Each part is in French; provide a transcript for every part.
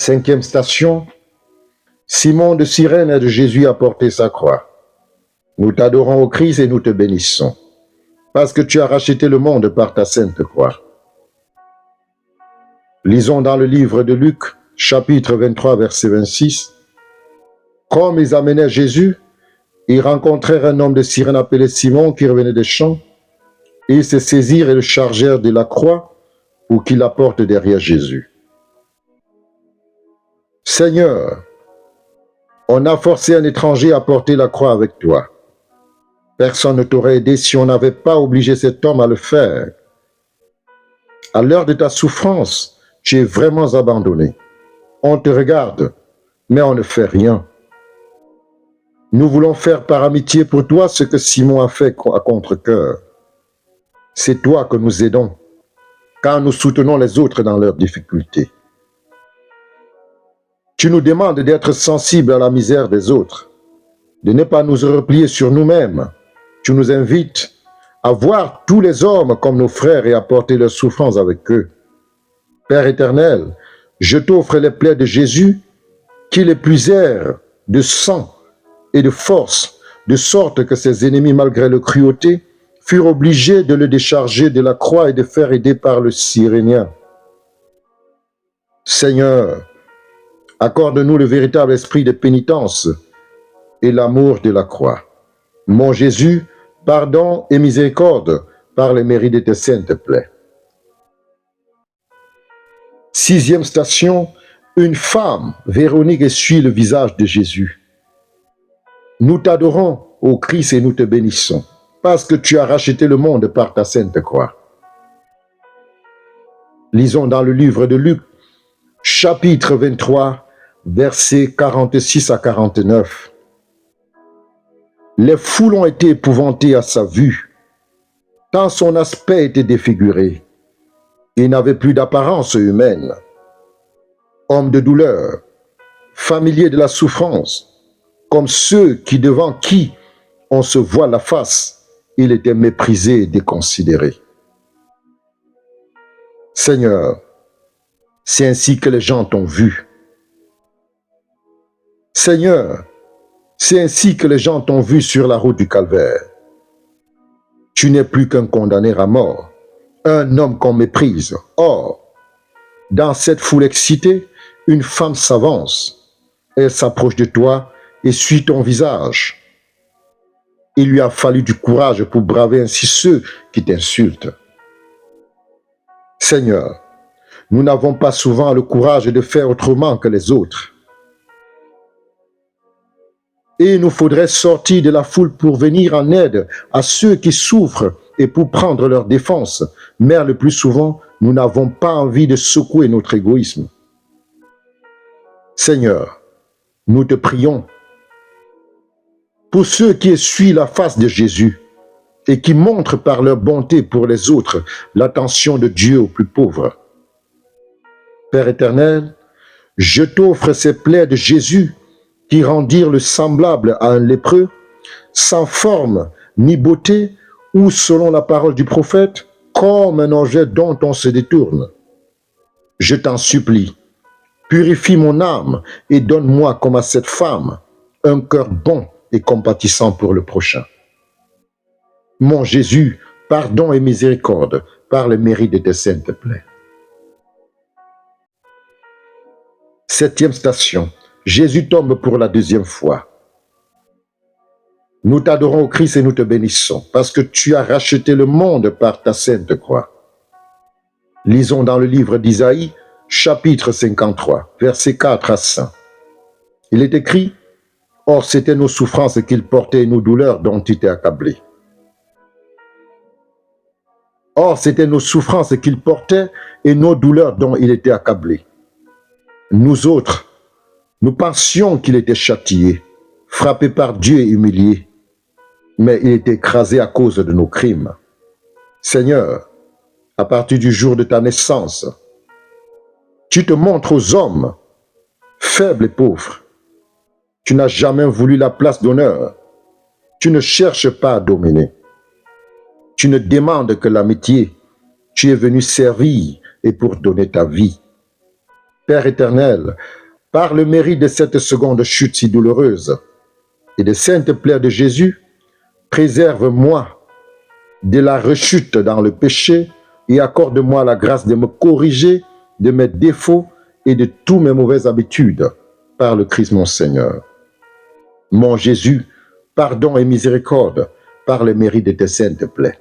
Cinquième station, Simon de Cyrène aide Jésus à porter sa croix. Nous t'adorons, ô Christ, et nous te bénissons, parce que tu as racheté le monde par ta sainte croix. Lisons dans le livre de Luc, chapitre 23, verset 26. Comme ils amenaient Jésus, ils rencontrèrent un homme de Cyrène appelé Simon qui revenait des champs. Ils se saisirent et le chargèrent de la croix pour qu'il la porte derrière Jésus. Seigneur, on a forcé un étranger à porter la croix avec toi. Personne ne t'aurait aidé si on n'avait pas obligé cet homme à le faire. À l'heure de ta souffrance, tu es vraiment abandonné. On te regarde, mais on ne fait rien. Nous voulons faire par amitié pour toi ce que Simon a fait à contre-cœur. C'est toi que nous aidons, car nous soutenons les autres dans leurs difficultés. Tu nous demandes d'être sensibles à la misère des autres, de ne pas nous replier sur nous-mêmes. Tu nous invites à voir tous les hommes comme nos frères et à porter leurs souffrances avec eux. Père éternel, je t'offre les plaies de Jésus qui les puisèrent de sang et de force, de sorte que ses ennemis, malgré leur cruauté, furent obligés de le décharger de la croix et de faire aider par le Cyrénien. Seigneur, accorde-nous le véritable esprit de pénitence et l'amour de la croix. Mon Jésus, pardon et miséricorde par les mérites de tes saintes plaies. Sixième station, une femme, Véronique, essuie le visage de Jésus. Nous t'adorons, ô Christ, et nous te bénissons, parce que tu as racheté le monde par ta sainte croix. Lisons dans le livre de Luc, chapitre 23, versets 46 à 49. Les foules ont été épouvantées à sa vue, tant son aspect était défiguré. Il n'avait plus d'apparence humaine. Homme de douleur, familier de la souffrance, comme ceux devant qui on se voit la face, il était méprisé et déconsidéré. Seigneur, c'est ainsi que les gens t'ont vu. Seigneur, c'est ainsi que les gens t'ont vu sur la route du calvaire. Tu n'es plus qu'un condamné à mort, un homme qu'on méprise. Or, dans cette foule excitée, une femme s'avance. Elle s'approche de toi et suit ton visage. Il lui a fallu du courage pour braver ainsi ceux qui t'insultent. Seigneur, nous n'avons pas souvent le courage de faire autrement que les autres. Et il nous faudrait sortir de la foule pour venir en aide à ceux qui souffrent et pour prendre leur défense. Mais le plus souvent, nous n'avons pas envie de secouer notre égoïsme. Seigneur, nous te prions pour ceux qui essuient la face de Jésus et qui montrent par leur bonté pour les autres l'attention de Dieu aux plus pauvres. Père éternel, je t'offre ces plaies de Jésus qui rendirent le semblable à un lépreux, sans forme ni beauté, ou selon la parole du prophète, comme un objet dont on se détourne. Je t'en supplie, purifie mon âme et donne-moi comme à cette femme un cœur bon et compatissant pour le prochain. Mon Jésus, pardon et miséricorde par le mérite de tes saintes plaies. Septième station, Jésus tombe pour la deuxième fois. Nous t'adorons, Christ, et nous te bénissons, parce que tu as racheté le monde par ta sainte croix. Lisons dans le livre d'Isaïe, chapitre 53, versets 4 à 5. Il est écrit, « Or, c'était nos souffrances qu'il portait et nos douleurs dont il était accablé. » Or, c'était nos souffrances qu'il portait et nos douleurs dont il était accablé. Nous autres, nous pensions qu'il était châtié, frappé par Dieu et humilié, mais il était écrasé à cause de nos crimes. Seigneur, à partir du jour de ta naissance, tu te montres aux hommes, faibles et pauvres. Tu n'as jamais voulu la place d'honneur. Tu ne cherches pas à dominer. Tu ne demandes que l'amitié. Tu es venu servir et pour donner ta vie. Père éternel, par le mérite de cette seconde chute si douloureuse et des saintes plaies de Jésus, préserve-moi de la rechute dans le péché et accorde-moi la grâce de me corriger de mes défauts et de toutes mes mauvaises habitudes par le Christ mon Seigneur. Mon Jésus, pardon et miséricorde par le mérite de tes saintes plaies.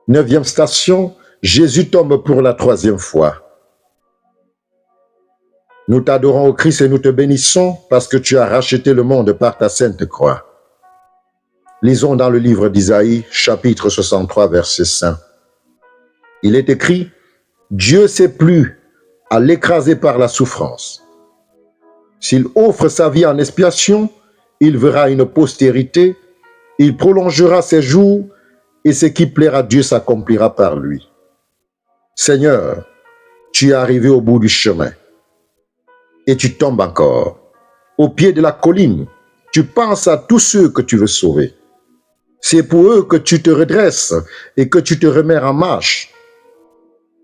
9e station, Jésus tombe pour la 3e fois. Nous t'adorons au Christ et nous te bénissons parce que tu as racheté le monde par ta sainte croix. Lisons dans le livre d'Isaïe, chapitre 63, verset 5. Il est écrit, « Dieu s'est plu à l'écraser par la souffrance. S'il offre sa vie en expiation, il verra une postérité, il prolongera ses jours et ce qui plaira à Dieu s'accomplira par lui. Seigneur, tu es arrivé au bout du chemin et tu tombes encore. Au pied de la colline, tu penses à tous ceux que tu veux sauver. C'est pour eux que tu te redresses et que tu te remets en marche.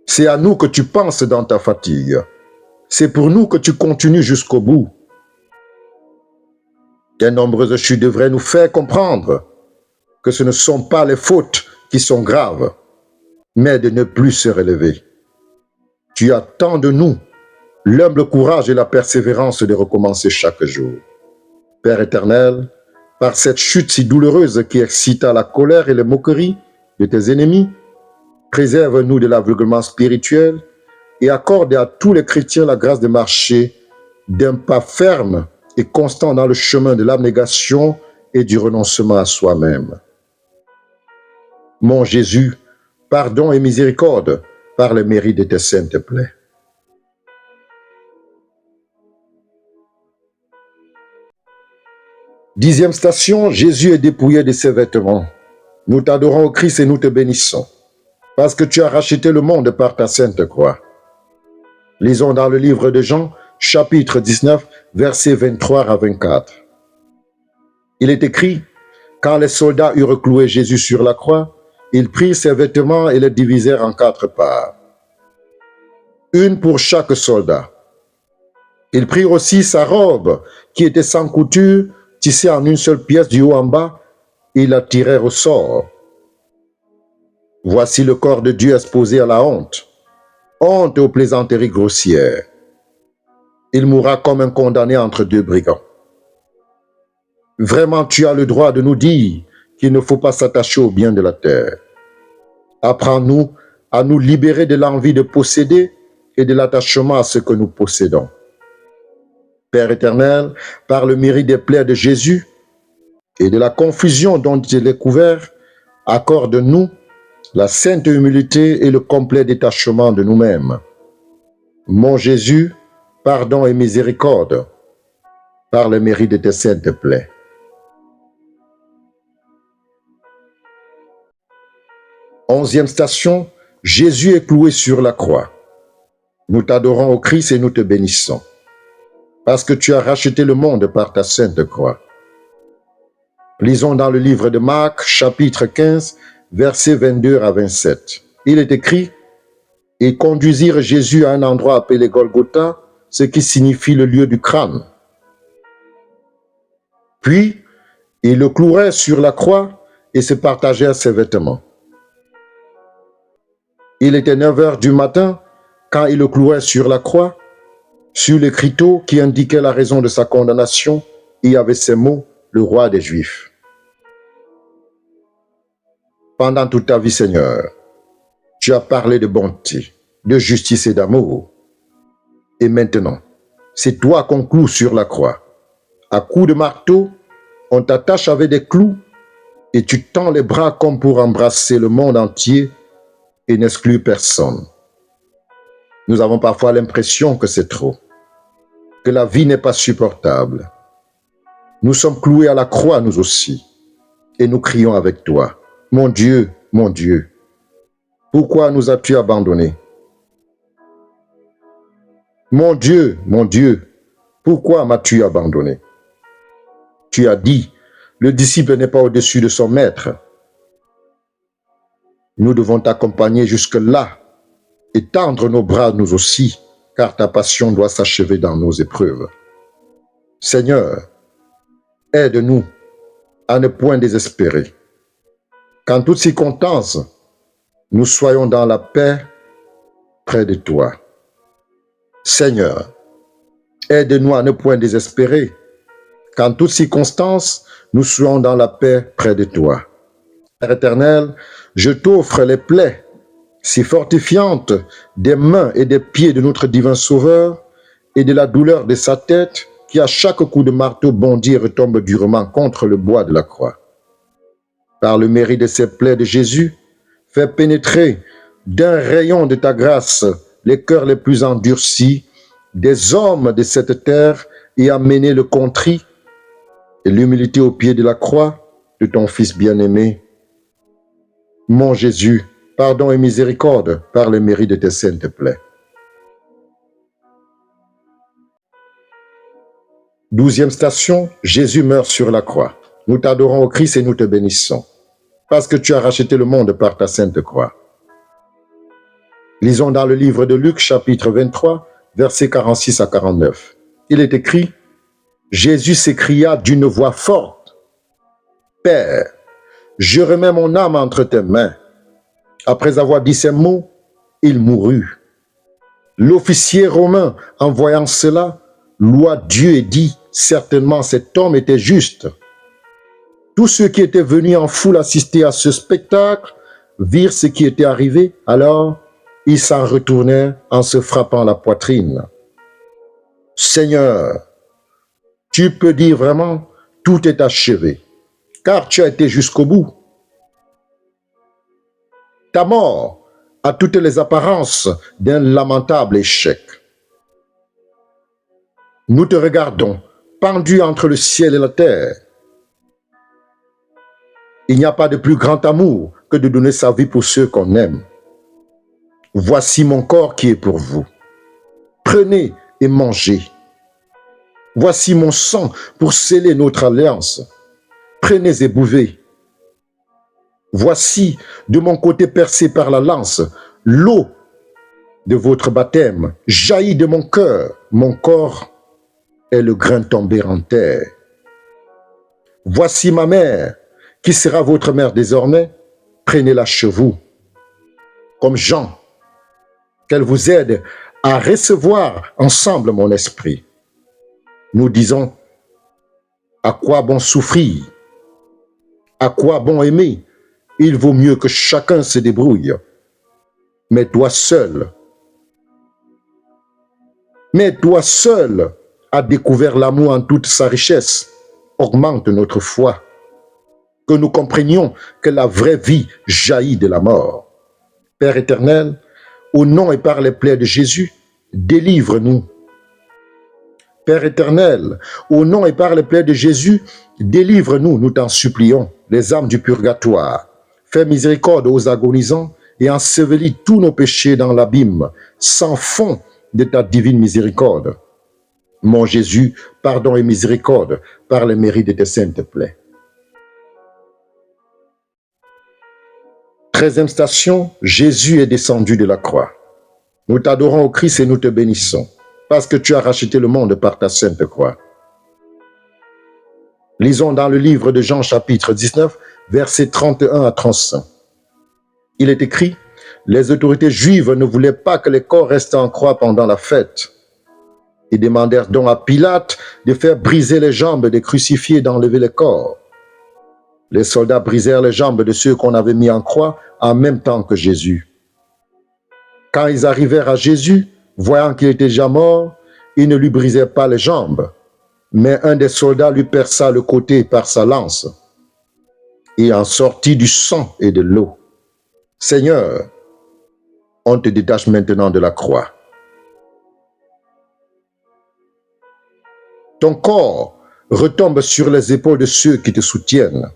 C'est à nous que tu penses dans ta fatigue. C'est pour nous que tu continues jusqu'au bout. Tes nombreuses chutes devraient nous faire comprendre que ce ne sont pas les fautes qui sont graves, mais de ne plus se relever. Tu attends de nous l'humble courage et la persévérance de recommencer chaque jour. Père éternel, par cette chute si douloureuse qui excita la colère et les moqueries de tes ennemis, préserve-nous de l'aveuglement spirituel et accorde à tous les chrétiens la grâce de marcher d'un pas ferme et constant dans le chemin de l'abnégation et du renoncement à soi-même. Mon Jésus, pardon et miséricorde par le mérite de tes saintes plaies. Dixième station, Jésus est dépouillé de ses vêtements. Nous t'adorons au Christ et nous te bénissons, parce que tu as racheté le monde par ta sainte croix. Lisons dans le livre de Jean, chapitre 19, versets 23 à 24. Il est écrit, « Quand les soldats eurent cloué Jésus sur la croix, ils prirent ses vêtements et les divisèrent en 4 parts, une pour chaque soldat. Ils prirent aussi sa robe, qui était sans couture, tissée en une seule pièce du haut en bas, et ils la tirèrent au sort. Voici le corps de Dieu exposé à la honte, honte et aux plaisanteries grossières. Il mourra comme un condamné entre 2 brigands. Vraiment, tu as le droit de nous dire qu'il ne faut pas s'attacher aux biens de la terre. Apprends-nous à nous libérer de l'envie de posséder et de l'attachement à ce que nous possédons. Père éternel, par le mérite des plaies de Jésus et de la confusion dont il est couvert, accorde-nous la sainte humilité et le complet détachement de nous-mêmes. Mon Jésus, pardon et miséricorde, par le mérite de tes saintes plaies. Onzième station, Jésus est cloué sur la croix. Nous t'adorons au Christ et nous te bénissons, parce que tu as racheté le monde par ta sainte croix. Lisons dans le livre de Marc, chapitre 15, versets 22 à 27. Il est écrit, « Ils conduisirent Jésus à un endroit appelé Golgotha, ce qui signifie le lieu du crâne. Puis, ils le clouèrent sur la croix et se partagèrent ses vêtements. Il était 9 heures du matin quand ils le clouèrent sur la croix. Sur l'écriteau qui indiquait la raison de sa condamnation, il y avait ces mots, le roi des Juifs. Pendant toute ta vie, Seigneur, tu as parlé de bonté, de justice et d'amour. Et maintenant, c'est toi qu'on cloue sur la croix. À coups de marteau, on t'attache avec des clous et tu tends les bras comme pour embrasser le monde entier et n'exclure personne. Nous avons parfois l'impression que c'est trop, que la vie n'est pas supportable. Nous sommes cloués à la croix, nous aussi, et nous crions avec toi, « Mon Dieu, pourquoi nous as-tu abandonnés? Mon Dieu, pourquoi m'as-tu abandonné? » Tu as dit, le disciple n'est pas au-dessus de son maître. Nous devons t'accompagner jusque-là et tendre nos bras nous aussi, car ta passion doit s'achever dans nos épreuves. Seigneur, aide-nous à ne point désespérer, qu'en toutes circonstances, nous soyons dans la paix près de toi. Seigneur, aide-nous à ne point désespérer, qu'en toutes circonstances, nous soyons dans la paix près de toi. Père éternel, je t'offre les plaies si fortifiantes des mains et des pieds de notre divin Sauveur et de la douleur de sa tête qui à chaque coup de marteau bondit et retombe durement contre le bois de la croix. Par le mérite de ces plaies de Jésus, fais pénétrer d'un rayon de ta grâce les cœurs les plus endurcis des hommes de cette terre et amener le contrit et l'humilité au pied de la croix de ton Fils bien-aimé. Mon Jésus, pardon et miséricorde par le mérite de tes saintes plaies. 12e station, Jésus meurt sur la croix. Nous t'adorons au Christ et nous te bénissons, parce que tu as racheté le monde par ta sainte croix. Lisons dans le livre de Luc, chapitre 23, versets 46 à 49. Il est écrit, Jésus s'écria d'une voix forte, « Père, je remets mon âme entre tes mains. » Après avoir dit ces mots, il mourut. L'officier romain, en voyant cela, loua Dieu et dit, « Certainement cet homme était juste. » Tous ceux qui étaient venus en foule assister à ce spectacle virent ce qui était arrivé, alors ils s'en retournèrent en se frappant la poitrine. « Seigneur, tu peux dire vraiment, tout est achevé, car tu as été jusqu'au bout. Ta mort a toutes les apparences d'un lamentable échec. Nous te regardons, pendu entre le ciel et la terre. Il n'y a pas de plus grand amour que de donner sa vie pour ceux qu'on aime. Voici mon corps qui est pour vous. Prenez et mangez. Voici mon sang pour sceller notre alliance. Prenez et buvez. Voici, de mon côté percé par la lance, l'eau de votre baptême jaillit de mon cœur. Mon corps est le grain tombé en terre. Voici ma mère, qui sera votre mère désormais. Prenez-la chez vous, comme Jean, qu'elle vous aide à recevoir ensemble mon esprit. Nous disons, à quoi bon souffrir? À quoi bon aimer? Il vaut mieux que chacun se débrouille. Mais toi seul a découvert l'amour en toute sa richesse. Augmente notre foi. Que nous comprenions que la vraie vie jaillit de la mort. Père éternel, au nom et par les plaies de Jésus, délivre-nous. Père éternel, au nom et par les plaies de Jésus, délivre-nous, nous t'en supplions, les âmes du purgatoire. Fais miséricorde aux agonisants et ensevelis tous nos péchés dans l'abîme, sans fond de ta divine miséricorde. Mon Jésus, pardon et miséricorde par les mérites de tes saintes plaies. 13e station, Jésus est descendu de la croix. Nous t'adorons au Christ et nous te bénissons, parce que tu as racheté le monde par ta sainte croix. Lisons dans le livre de Jean chapitre 19, versets 31 à 35. Il est écrit, « Les autorités juives ne voulaient pas que les corps restent en croix pendant la fête. Ils demandèrent donc à Pilate de faire briser les jambes des crucifiés et d'enlever les corps. Les soldats brisèrent les jambes de ceux qu'on avait mis en croix en même temps que Jésus. Quand ils arrivèrent à Jésus, voyant qu'il était déjà mort, ils ne lui brisèrent pas les jambes, mais un des soldats lui perça le côté par sa lance. Et en sortit du sang et de l'eau. Seigneur, on te détache maintenant de la croix. Ton corps retombe sur les épaules de ceux qui te soutiennent.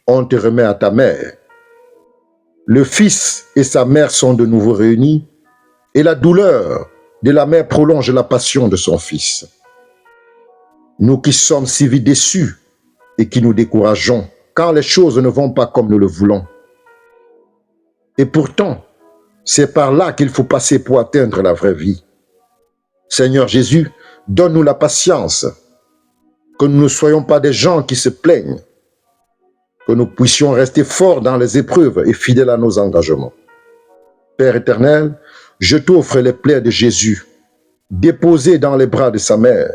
On te remet à ta mère. Le fils et sa mère sont de nouveau réunis, et la douleur de la mère prolonge la passion de son fils. Nous qui sommes si vite déçus et qui nous décourageons quand les choses ne vont pas comme nous le voulons. Et pourtant, C'est par là qu'il faut passer pour atteindre la vraie vie. Seigneur Jésus, donne-nous la patience, que nous ne soyons pas des gens qui se plaignent, que nous puissions rester forts dans les épreuves et fidèles à nos engagements. Père éternel, je t'offre les plaies de Jésus, déposées dans les bras de sa mère.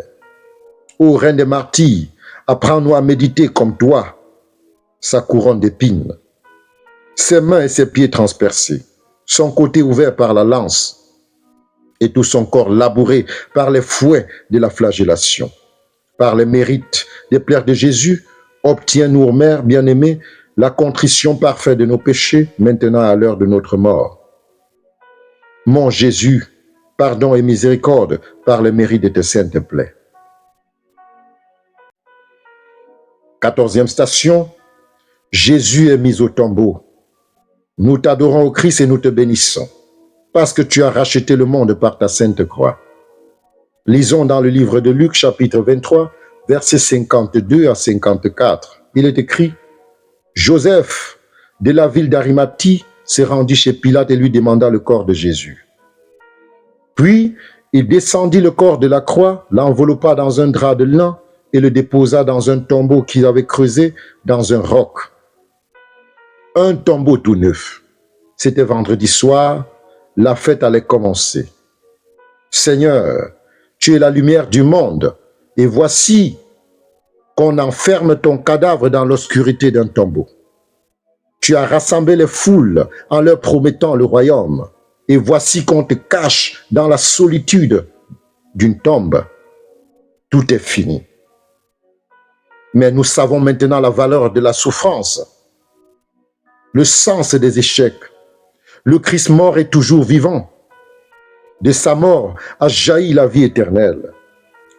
Ô Reine des martyrs, apprends-nous à méditer comme toi, sa couronne d'épines, ses mains et ses pieds transpercés, son côté ouvert par la lance, et tout son corps labouré par les fouets de la flagellation. Par les mérites des plaies de Jésus, obtiens-nous, Mère bien-aimée, la contrition parfaite de nos péchés, maintenant à l'heure de notre mort. Mon Jésus, pardon et miséricorde par le mérite de tes saintes plaies. 14e station, Jésus est mis au tombeau. Nous t'adorons au Christ et nous te bénissons, parce que tu as racheté le monde par ta sainte croix. Lisons dans le livre de Luc, chapitre 23, versets 52 à 54. Il est écrit, « Joseph, de la ville d'Arimathie, s'est rendu chez Pilate et lui demanda le corps de Jésus. Puis, il descendit le corps de la croix, l'enveloppa dans un drap de lin et le déposa dans un tombeau qu'il avait creusé dans un roc. Un tombeau tout neuf. C'était vendredi soir, la fête allait commencer. Seigneur, tu es la lumière du monde, et voici qu'on enferme ton cadavre dans l'obscurité d'un tombeau. Tu as rassemblé les foules en leur promettant le royaume, et voici qu'on te cache dans la solitude d'une tombe. Tout est fini. Mais nous savons maintenant la valeur de la souffrance, le sens des échecs. Le Christ mort est toujours vivant. De sa mort a jailli la vie éternelle.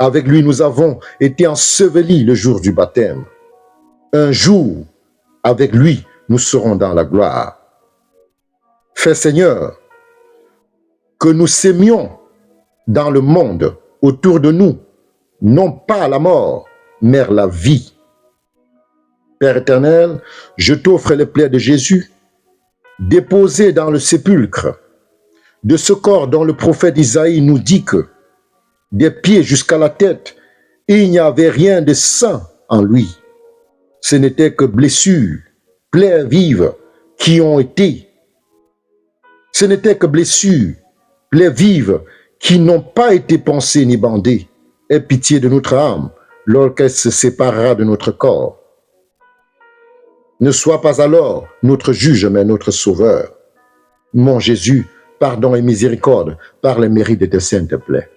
Avec lui, nous avons été ensevelis le jour du baptême. Un jour, avec lui, nous serons dans la gloire. Fais, Seigneur, que nous sémions dans le monde autour de nous, non pas la mort, mais la vie. Père éternel, je t'offre les plaies de Jésus, déposées dans le sépulcre, de ce corps dont le prophète Isaïe nous dit que, des pieds jusqu'à la tête, il n'y avait rien de saint en lui. Ce n'était que blessures, plaies vives qui ont été. Ce n'était que blessures, plaies vives qui n'ont pas été pansées ni bandées. Aie pitié de notre âme lorsqu'elle se séparera de notre corps. Ne sois pas alors notre juge, mais notre sauveur. Mon Jésus, pardon et miséricorde par les mérites de tes saintes plaies.